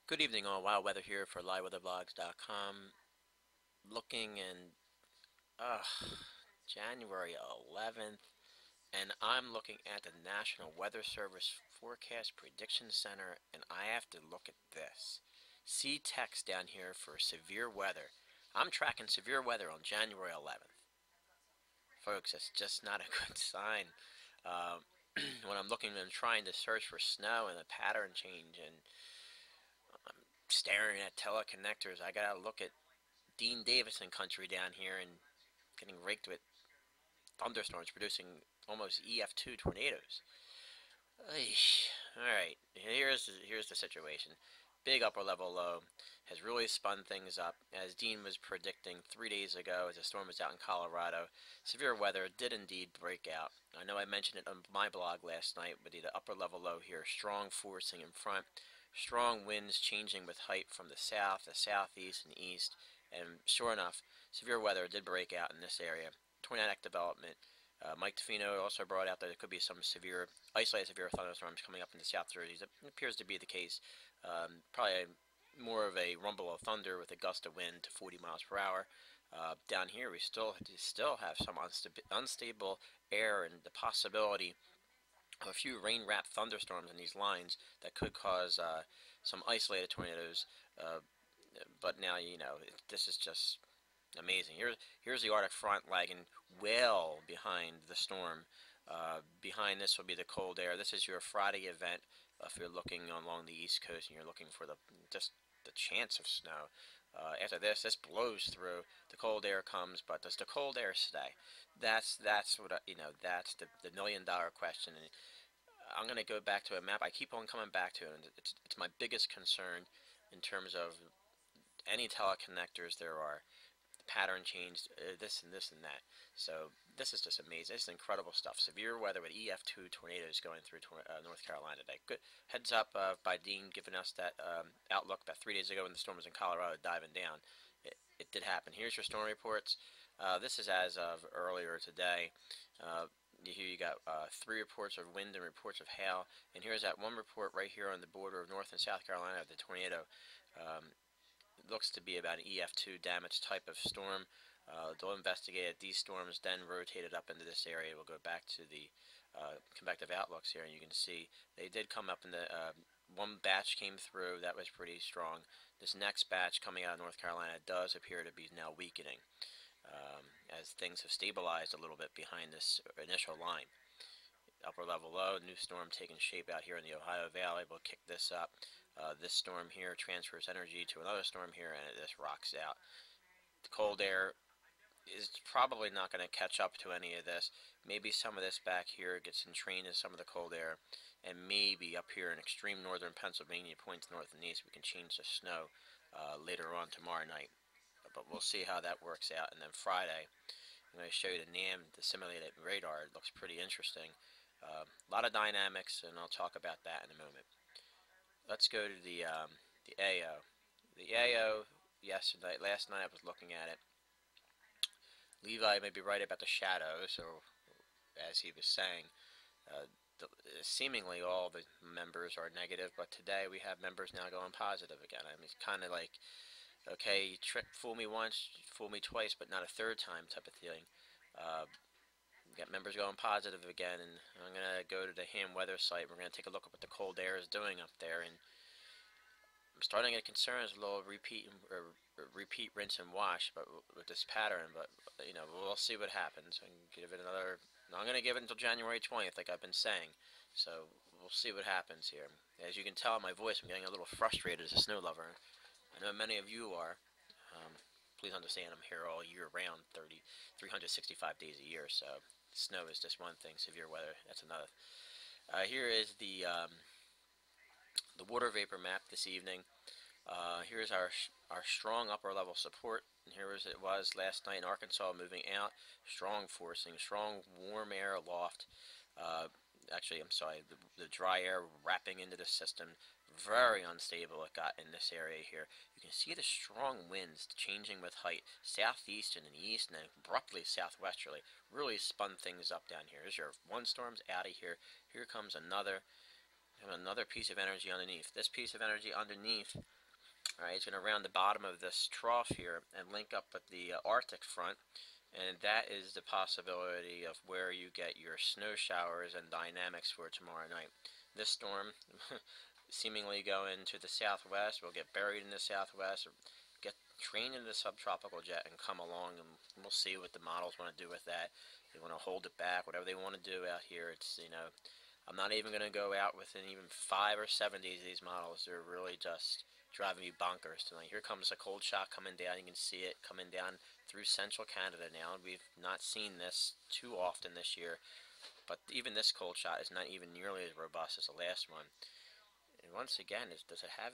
Good evening, all. Wild Weather here for LiveWeatherVlogs.com. Looking in January 11th, and I'm looking at the National Weather Service Forecast Prediction Center, and I have to look at this. See text down here for severe weather. I'm tracking severe weather on January 11th. Folks, that's just not a good sign. Um, when I'm looking and trying to search for snow and a pattern change and staring at teleconnectors, I gotta look at Dean Davison country down here and getting raked with thunderstorms producing almost EF2 tornadoes. Alright, here's the situation. Big upper level low has really spun things up. As Dean was predicting 3 days ago as the storm was out in Colorado, severe weather did indeed break out. I know I mentioned it on my blog last night with the upper level low here, strong forcing in front, strong winds changing with height from the south, the southeast, and east, and sure enough, severe weather did break out in this area. Tornadic development. Mike Tofino also brought out that there could be some isolated severe thunderstorms coming up into South Jersey. That appears to be the case. Probably more of a rumble of thunder with a gust of wind to 40 miles per hour. Down here, we still have some unstable air and the possibility of a few rain-wrapped thunderstorms in these lines that could cause some isolated tornadoes. Uh, but now, this is just amazing. Here's the Arctic front lagging well behind the storm. Behind this will be the cold air. This is your Friday event. If you're looking along the East Coast and you're looking for just the chance of snow. After this blows through. The cold air comes, but does the cold air stay? That's what that's the $1 million question. And I'm going to go back to a map I keep on coming back to, and it's my biggest concern in terms of any teleconnectors there are. Pattern changed, this and this and that. So this is just amazing. This is incredible stuff. Severe weather with EF2 tornadoes going through North Carolina today. Good heads up by Dean giving us that outlook about 3 days ago when the storm was in Colorado diving down. It did happen. Here's your storm reports. This is as of earlier today. Here you got 3 reports of wind and reports of hail. And here's that one report right here on the border of North and South Carolina of the tornado. Um, it looks to be about an EF2 damage type of storm. They'll investigate it. These storms then rotated up into this area. We'll go back to the convective outlooks here, and you can see they did come up in the one batch came through. That was pretty strong. This next batch coming out of North Carolina does appear to be now weakening as things have stabilized a little bit behind this initial line. Upper level low, new storm taking shape out here in the Ohio Valley. We'll kick this up. This storm here transfers energy to another storm here, and this rocks out. The cold air is probably not going to catch up to any of this. Maybe some of this back here gets entrained in some of the cold air, and maybe up here in extreme northern Pennsylvania, points north and east, we can change the snow later on tomorrow night. But we'll see how that works out. And then Friday, I'm going to show you the NAM, the simulated radar. It looks pretty interesting. A lot of dynamics, and I'll talk about that in a moment. Let's go to the AO. The AO last night I was looking at it. Levi may be right about the shadows, or as he was saying, uh, seemingly all the members are negative, but today we have members now going positive again. I mean, it's kind of like, okay, you fool me once, fool me twice, but not a third time type of feeling. Uh, we got members going positive again, and I'm going to go to the ham weather site. We're going to take a look at what the cold air is doing up there, and I'm starting to get concerned with a little repeat, rinse, and wash, but with this pattern. But we'll see what happens. I can give it another. I'm going to give it until January 20th, like I've been saying. So we'll see what happens here. As you can tell in my voice, I'm getting a little frustrated as a snow lover. I know many of you are. Please understand, I'm here all year round, 365 days a year. So snow is just one thing. Severe weather, that's another. Here is the water vapor map this evening. Here's our strong upper level support. And here as it was last night in Arkansas, moving out. Strong forcing, strong warm air aloft. Actually, I'm sorry, the dry air wrapping into the system. Very unstable it got in this area here. You can see the strong winds changing with height. Southeast and east, and then abruptly southwesterly. Really spun things up down here. Here's your one storm's out of here. Here comes another. And another piece of energy underneath. This piece of energy underneath, all right, is going to round the bottom of this trough here and link up with the Arctic front, and that is the possibility of where you get your snow showers and dynamics for tomorrow night. This storm, seemingly going to the southwest, will get buried in the southwest, or get trained into the subtropical jet and come along, and we'll see what the models want to do with that. They want to hold it back, whatever they want to do out here. It's, I'm not even going to go out within even 5 or 7 days of these models. They're really just driving me bonkers tonight. Here comes a cold shot coming down. You can see it coming down through central Canada now. We've not seen this too often this year, but even this cold shot is not even nearly as robust as the last one. And once again, does it have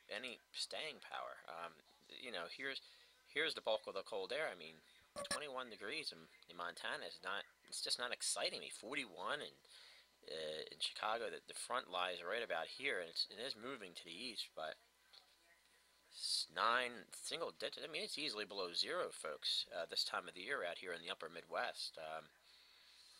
any staying power? Here's the bulk of the cold air. I mean, 21 degrees in Montana is not. It's just not exciting me. 41 in Chicago. The front lies right about here, and it is moving to the east, but 9 single digits. I mean, it's easily below zero, folks. This time of the year out here in the upper Midwest.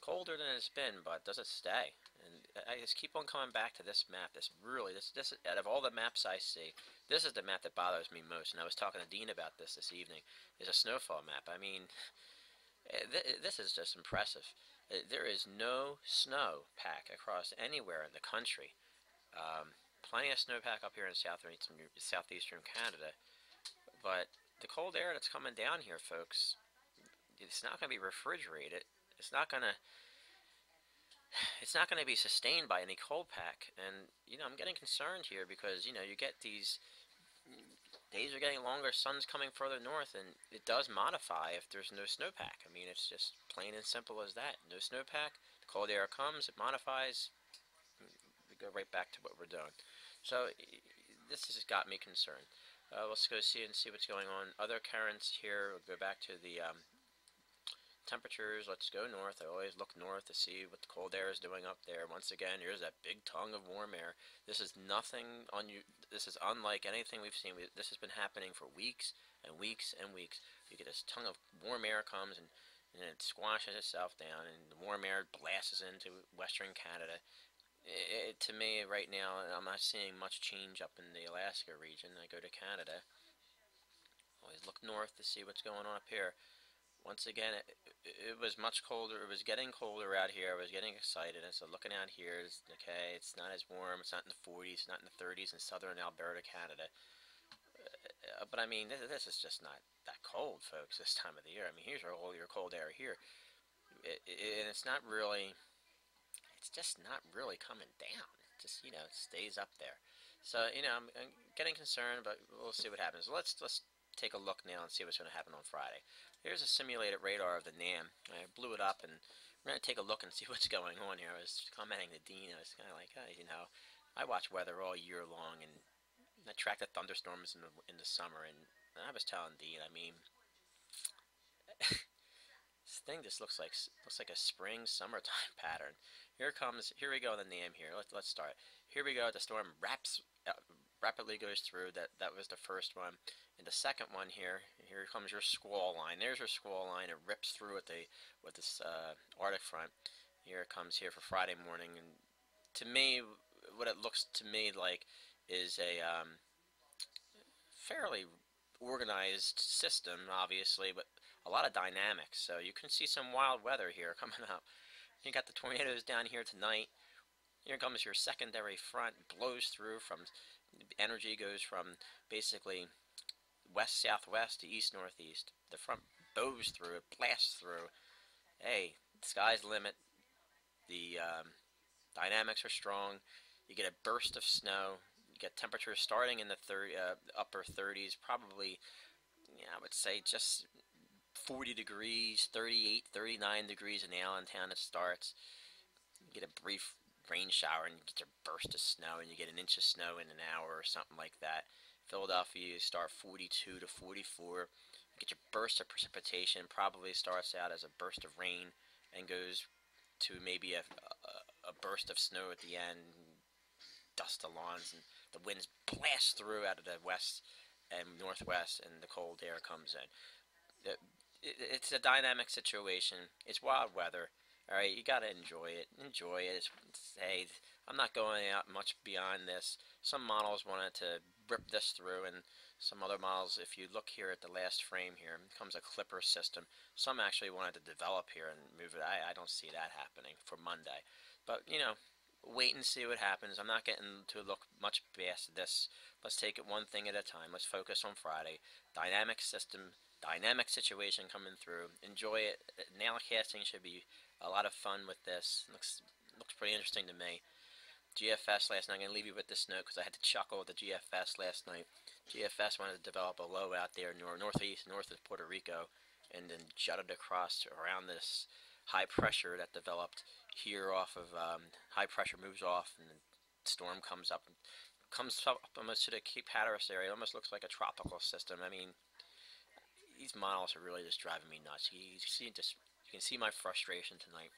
Colder than it's been, but does it stay? And I just keep on coming back to this map. This out of all the maps I see, this is the map that bothers me most. And I was talking to Dean about this evening. Is a snowfall map. I mean, this is just impressive. There is no snow pack across anywhere in the country. Plenty of snowpack up here in southeastern Canada, but the cold air that's coming down here, folks, it's not going to be refrigerated. It's not going to be sustained by any cold pack. And I'm getting concerned here because you get these days are getting longer, sun's coming further north, and it does modify if there's no snowpack. I mean, it's just plain and simple as that. No snowpack, the cold air comes, it modifies, we go right back to what we're doing. So this has got me concerned. Let's go see what's going on. Other currents here. We'll go back to the temperatures. Let's go north. I always look north to see what the cold air is doing up there. Once again, here's that big tongue of warm air. This is nothing This is unlike anything we've seen. This has been happening for weeks and weeks and weeks. You get this tongue of warm air comes and it squashes itself down, and the warm air blasts into western Canada. To me, right now, I'm not seeing much change up in the Alaska region. I go to Canada. Always look north to see what's going on up here. Once again, it was much colder. It was getting colder out here. I was getting excited. And so looking out here is, okay, it's not as warm. It's not in the 40s. It's not in the 30s in southern Alberta, Canada. But I mean, this is just not that cold, folks, this time of the year. I mean, here's all your cold air here. And it's not really... It's just not really coming down. It just, it stays up there. So, I'm getting concerned, but we'll see what happens. Let's take a look now and see what's going to happen on Friday. Here's a simulated radar of the NAM. I blew it up, and we're going to take a look and see what's going on here. I was commenting to Dean. I was kind of like, I watch weather all year long, and I track the thunderstorms in the summer, and I was telling Dean, I mean... This thing just looks like a spring summertime pattern. Here we go in the NAM here. Let's start. Here we go. The storm rapidly goes through. That was the first one. And the second one here comes your squall line. There's your squall line. It rips through with this Arctic front. Here it comes here for Friday morning. And to me, what it looks to me like is a fairly organized system, obviously, but a lot of dynamics. So you can see some wild weather here coming up. You got the tornadoes down here tonight. Here comes your secondary front, blows through from, energy goes from basically west-southwest to east-northeast. The front bows through, it blasts through. Hey, the sky's the limit. The dynamics are strong. You get a burst of snow. You get temperatures starting in the upper 30s, probably, I would say just 40 degrees, 38, 39 degrees in Allentown it starts. You get a brief rain shower and you get your burst of snow, and you get an inch of snow in an hour or something like that. Philadelphia, you start 42 to 44. You get your burst of precipitation, probably starts out as a burst of rain and goes to maybe a burst of snow at the end, dust the lawns, and the winds blast through out of the west and northwest, and the cold air comes in. It's a dynamic situation. It's wild weather. All right, you gotta enjoy it. Enjoy it. Hey, I'm not going out much beyond this. Some models wanted to rip this through, and some other models, if you look here at the last frame here, it becomes a clipper system. Some actually wanted to develop here and move it. I don't see that happening for Monday. But, wait and see what happens. I'm not getting to look much past this. Let's take it one thing at a time. Let's focus on Friday. Dynamic system, dynamic situation coming through. Enjoy it. Nail casting should be a lot of fun with this. Looks pretty interesting to me. GFS last night. I'm going to leave you with this note because I had to chuckle with the GFS last night. GFS wanted to develop a low out there northeast, north of Puerto Rico, and then jutted across around this high pressure that developed here off of high pressure moves off, and the storm comes up almost to the Cape Hatteras area. It almost looks like a tropical system. I mean, these models are really just driving me nuts. You can see my frustration tonight.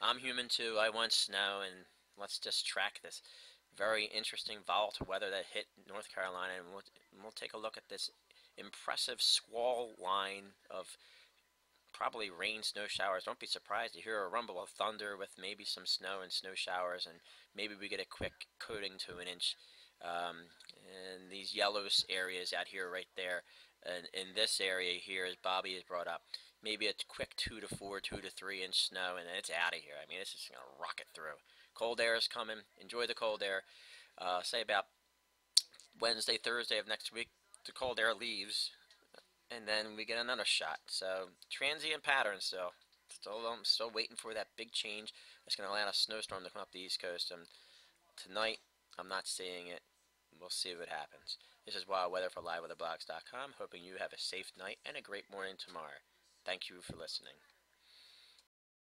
I'm human too. I want snow, and let's just track this very interesting volatile weather that hit North Carolina, and we'll take a look at this impressive squall line of probably rain, snow showers. Don't be surprised to hear a rumble of thunder with maybe some snow and snow showers, and maybe we get a quick coating to an inch. And these yellow areas out here, right there, and in this area here, as Bobby has brought up, maybe a quick 2 to 4, 2 to 3 inch snow, and it's out of here. I mean, it's just gonna rocket through. Cold air is coming. Enjoy the cold air. Say about Wednesday, Thursday of next week, the cold air leaves, and then we get another shot. So transient pattern still. I'm still waiting for that big change. It's going to allow a snowstorm to come up the East Coast. And tonight, I'm not seeing it. We'll see what happens. This is Wild Weather for LiveWeatherBlogs.com. Hoping you have a safe night and a great morning tomorrow. Thank you for listening.